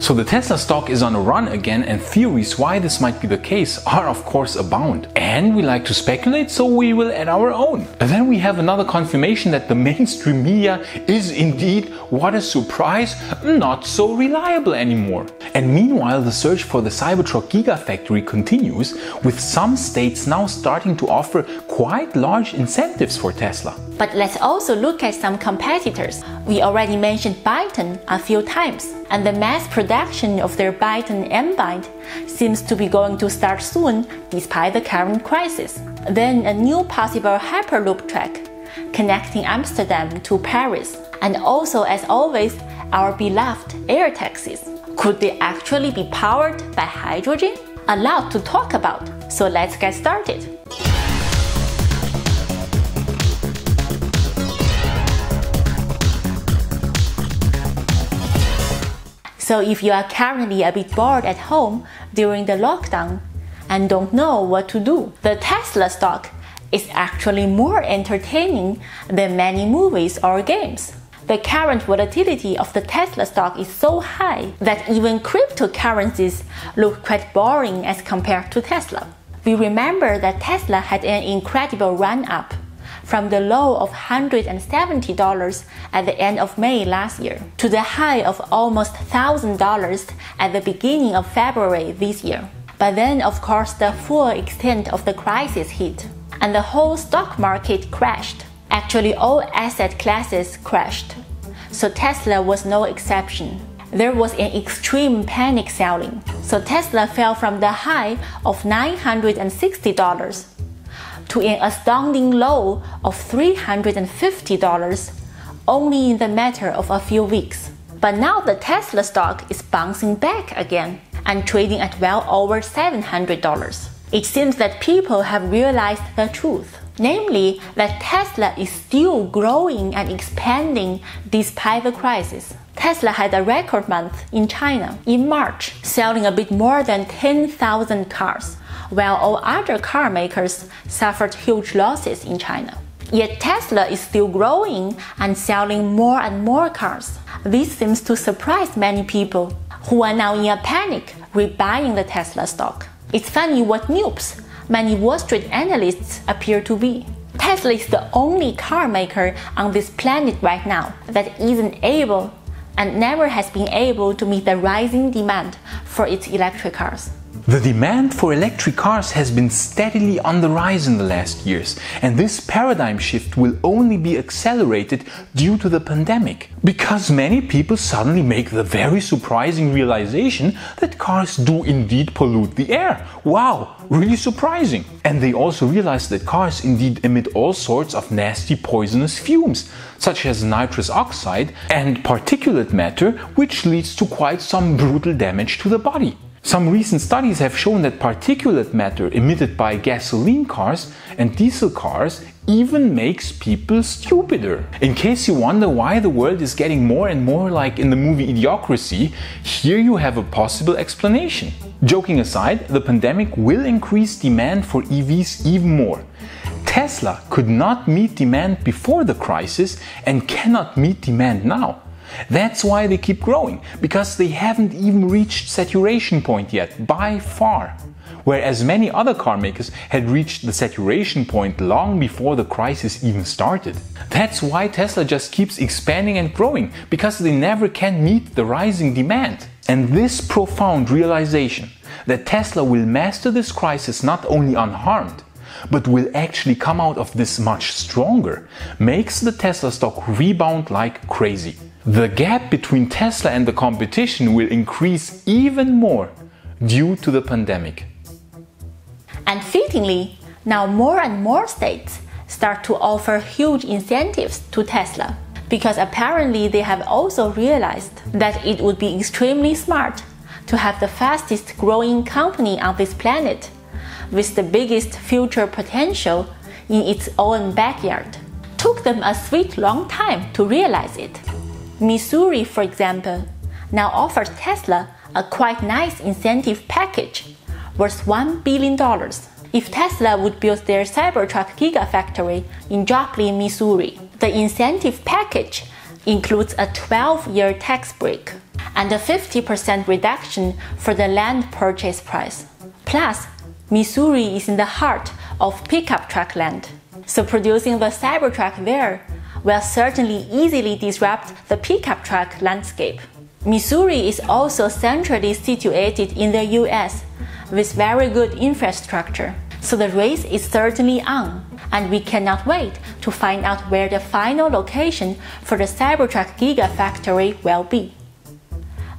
So the Tesla stock is on a run again, and theories why this might be the case are of course abound. And we like to speculate, so we will add our own. And then we have another confirmation that the mainstream media is indeed, what a surprise, not so reliable anymore. And meanwhile, the search for the Cybertruck Gigafactory continues, with some states now starting to offer quite large incentives for Tesla. But let's also look at some competitors. We already mentioned Byton a few times, and the mass production of their Byton M-Byte seems to be going to start soon despite the current crisis. Then a new possible Hyperloop track connecting Amsterdam to Paris, and also, as always, our beloved air taxis. Could they actually be powered by hydrogen? A lot to talk about, so let's get started. So if you are currently a bit bored at home during the lockdown and don't know what to do, the Tesla stock is actually more entertaining than many movies or games. The current volatility of the Tesla stock is so high that even cryptocurrencies look quite boring as compared to Tesla. We remember that Tesla had an incredible run-up from the low of $170 at the end of May last year to the high of almost $1,000 at the beginning of February this year. But then, of course, the full extent of the crisis hit, and the whole stock market crashed. Actually, all asset classes crashed, so Tesla was no exception. There was an extreme panic selling, so Tesla fell from the high of $960 to an astounding low of $350 only in the matter of a few weeks. But now the Tesla stock is bouncing back again and trading at well over $700. It seems that people have realized the truth, namely that Tesla is still growing and expanding despite the crisis. Tesla had a record month in China in March, selling a bit more than 10,000 cars, while all other car makers suffered huge losses in China. Yet Tesla is still growing and selling more and more cars. This seems to surprise many people who are now in a panic rebuying the Tesla stock. It's funny what noobs many Wall Street analysts appear to be. Tesla is the only car maker on this planet right now that isn't able and never has been able to meet the rising demand for its electric cars. The demand for electric cars has been steadily on the rise in the last years, and this paradigm shift will only be accelerated due to the pandemic, because many people suddenly make the very surprising realization that cars do indeed pollute the air. Wow, really surprising! And they also realize that cars indeed emit all sorts of nasty poisonous fumes, such as nitrous oxide and particulate matter, which leads to quite some brutal damage to the body. Some recent studies have shown that particulate matter emitted by gasoline cars and diesel cars even makes people stupider. In case you wonder why the world is getting more and more like in the movie Idiocracy, here you have a possible explanation. Joking aside, the pandemic will increase demand for EVs even more. Tesla could not meet demand before the crisis and cannot meet demand now. That's why they keep growing, because they haven't even reached saturation point yet, by far. Whereas many other car makers had reached the saturation point long before the crisis even started. That's why Tesla just keeps expanding and growing, because they never can meet the rising demand. And this profound realization that Tesla will master this crisis not only unharmed, but will actually come out of this much stronger, makes the Tesla stock rebound like crazy. The gap between Tesla and the competition will increase even more due to the pandemic. And fittingly, now more and more states start to offer huge incentives to Tesla, because apparently they have also realized that it would be extremely smart to have the fastest growing company on this planet with the biggest future potential in its own backyard. Took them a sweet long time to realize it. Missouri, for example, now offers Tesla a quite nice incentive package worth $1 billion. If Tesla would build their Cybertruck Gigafactory in Joplin, Missouri, the incentive package includes a 12-year tax break and a 50% reduction for the land purchase price. Plus, Missouri is in the heart of pickup truck land, so producing the Cybertruck there will certainly easily disrupt the pickup truck landscape. Missouri is also centrally situated in the US with very good infrastructure, so the race is certainly on, and we cannot wait to find out where the final location for the Cybertruck Gigafactory will be.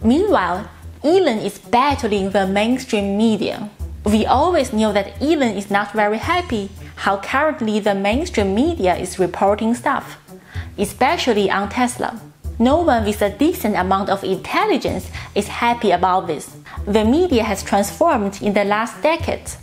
Meanwhile, Elon is battling the mainstream media. We always knew that Elon is not very happy how currently the mainstream media is reporting stuff, especially on Tesla. No one with a decent amount of intelligence is happy about this. The media has transformed in the last decades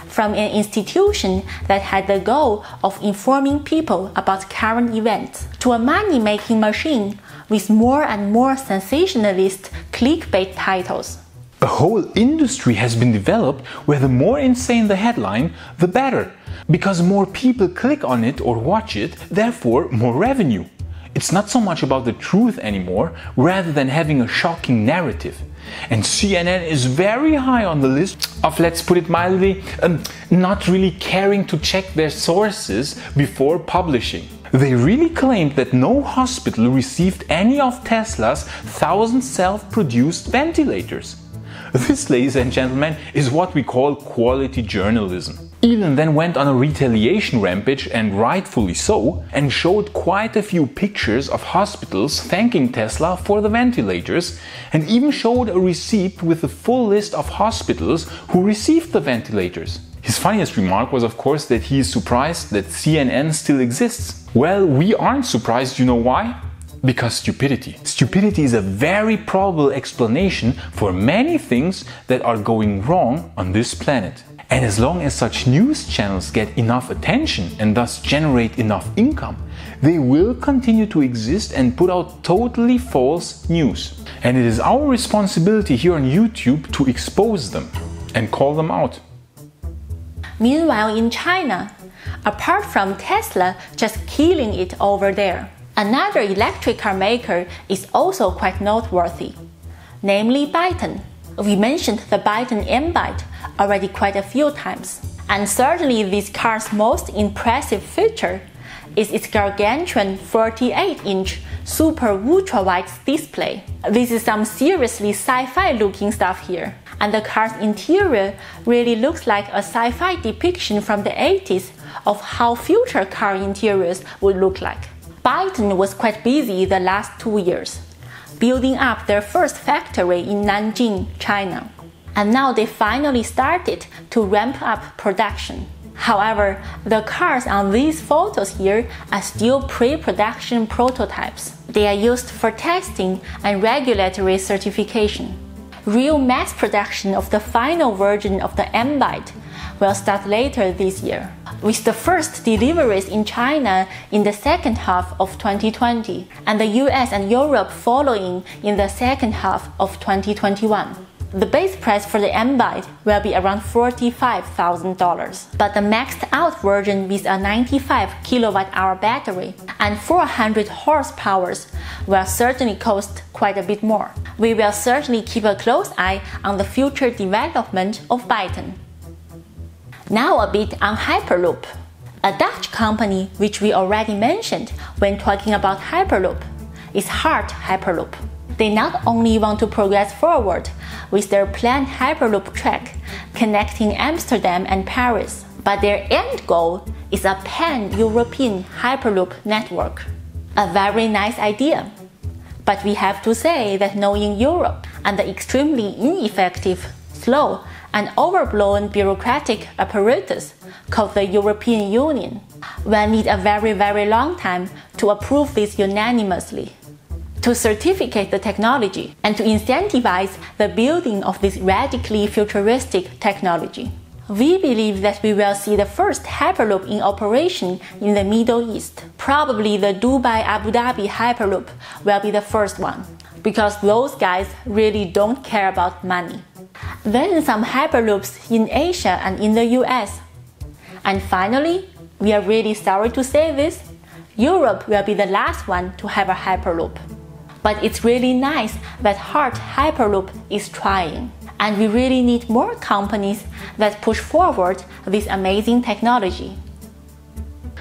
from an institution that had the goal of informing people about current events to a money-making machine with more and more sensationalist clickbait titles. A whole industry has been developed where the more insane the headline, the better, because more people click on it or watch it, therefore more revenue. It's not so much about the truth anymore, rather than having a shocking narrative. And CNN is very high on the list of, let's put it mildly, not really caring to check their sources before publishing. They really claimed that no hospital received any of Tesla's 1,000 self-produced ventilators. This, ladies and gentlemen, is what we call quality journalism. Elon then went on a retaliation rampage, and rightfully so, and showed quite a few pictures of hospitals thanking Tesla for the ventilators, and even showed a receipt with the full list of hospitals who received the ventilators. His funniest remark was, of course, that he is surprised that CNN still exists. Well, we aren't surprised, you know why? Because stupidity. Stupidity is a very probable explanation for many things that are going wrong on this planet. And as long as such news channels get enough attention and thus generate enough income, they will continue to exist and put out totally false news. And it is our responsibility here on YouTube to expose them and call them out. Meanwhile, in China, apart from Tesla just killing it over there, another electric car maker is also quite noteworthy, namely Byton. We mentioned the Byton M-Byte already quite a few times, and certainly this car's most impressive feature is its gargantuan 48-inch super ultra-wide display. This is some seriously sci-fi looking stuff here, and the car's interior really looks like a sci-fi depiction from the 80s of how future car interiors would look like. Byton was quite busy the last 2 years, building up their first factory in Nanjing, China. And now they finally started to ramp up production. However, the cars on these photos here are still pre-production prototypes. They are used for testing and regulatory certification. Real mass production of the final version of the M-Byte will start later this year, with the first deliveries in China in the second half of 2020, and the US and Europe following in the second half of 2021. The base price for the M-Byte will be around $45,000, but the maxed out version with a 95 kWh battery and 400 horsepower will certainly cost quite a bit more. We will certainly keep a close eye on the future development of Byton. Now a bit on Hyperloop, a Dutch company which we already mentioned when talking about Hyperloop is Hardt Hyperloop. They not only want to progress forward with their planned Hyperloop track connecting Amsterdam and Paris, but their end goal is a pan-European Hyperloop network. A very nice idea. But we have to say that knowing Europe and the extremely ineffective, slow, and overblown bureaucratic apparatus called the European Union, will need a very long time to approve this unanimously, to certificate the technology, and to incentivize the building of this radically futuristic technology. We believe that we will see the first Hyperloop in operation in the Middle East. Probably the Dubai-Abu Dhabi Hyperloop will be the first one, because those guys really don't care about money. Then some Hyperloops in Asia and in the US. And finally, we are really sorry to say this, Europe will be the last one to have a Hyperloop. But it's really nice that Hardt Hyperloop is trying. And we really need more companies that push forward this amazing technology.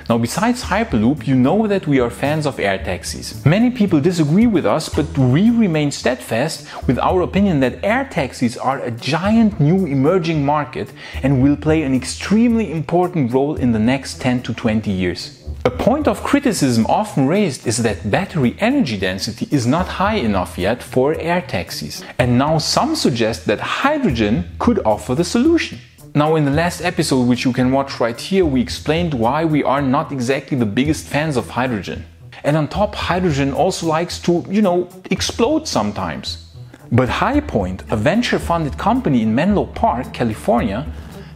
Now, besides Hyperloop, you know that we are fans of air taxis. Many people disagree with us, but we remain steadfast with our opinion that air taxis are a giant new emerging market and will play an extremely important role in the next 10 to 20 years. A point of criticism often raised is that battery energy density is not high enough yet for air taxis. And now some suggest that hydrogen could offer the solution. Now, in the last episode, which you can watch right here, we explained why we are not exactly the biggest fans of hydrogen. And on top, hydrogen also likes to, explode sometimes. But HyPoint, a venture-funded company in Menlo Park, California,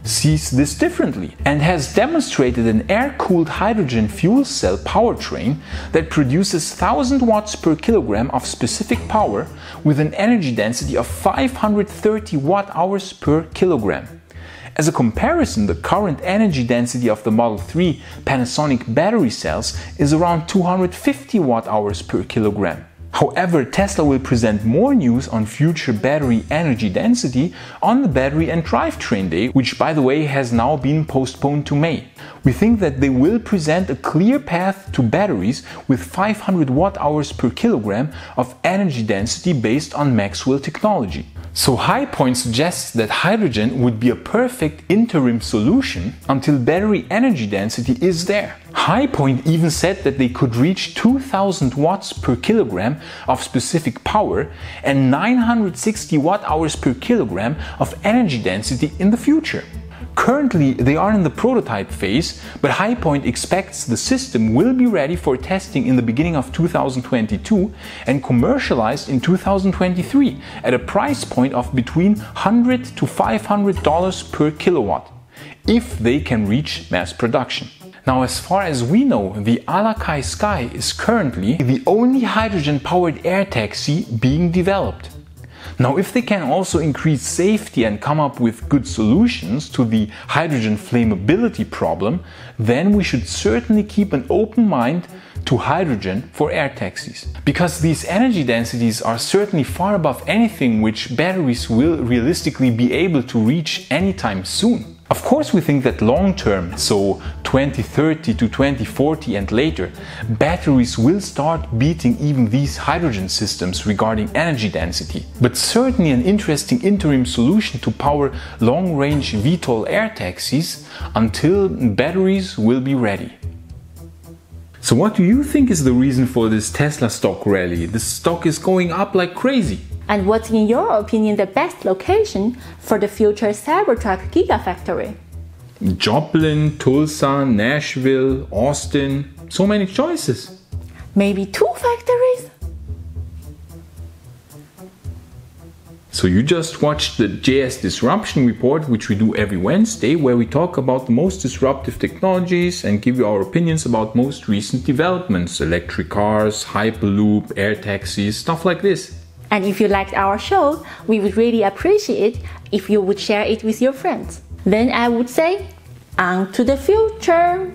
sees this differently and has demonstrated an air-cooled hydrogen fuel cell powertrain that produces 1000 watts per kilogram of specific power with an energy density of 530 watt-hours per kilogram. As a comparison, the current energy density of the Model 3 Panasonic battery cells is around 250 watt-hours per kilogram. However, Tesla will present more news on future battery energy density on the Battery and Drivetrain Day, which, by the way, has now been postponed to May. We think that they will present a clear path to batteries with 500 watt-hours per kilogram of energy density based on Maxwell technology. So HyPoint suggests that hydrogen would be a perfect interim solution until battery energy density is there. HyPoint even said that they could reach 2000 watts per kilogram of specific power and 960 watt-hours per kilogram of energy density in the future. Currently, they are in the prototype phase, but HyPoint expects the system will be ready for testing in the beginning of 2022 and commercialized in 2023 at a price point of between $100 to $500 per kilowatt, if they can reach mass production. Now, as far as we know, the Alakai Sky is currently the only hydrogen-powered air taxi being developed. Now, if they can also increase safety and come up with good solutions to the hydrogen flammability problem, then we should certainly keep an open mind to hydrogen for air taxis. Because these energy densities are certainly far above anything which batteries will realistically be able to reach anytime soon. Of course, we think that long term, so 2030 to 2040 and later, batteries will start beating even these hydrogen systems regarding energy density. But certainly an interesting interim solution to power long-range VTOL air taxis until batteries will be ready. So what do you think is the reason for this Tesla stock rally? The stock is going up like crazy. And what's in your opinion the best location for the future Cybertruck Gigafactory? Joplin, Tulsa, Nashville, Austin, so many choices. Maybe 2 factories? So you just watched the JS Disruption Report, which we do every Wednesday, where we talk about the most disruptive technologies and give you our opinions about most recent developments, electric cars, Hyperloop, air taxis, stuff like this. And if you liked our show, we would really appreciate it if you would share it with your friends. Then I would say, on to the future!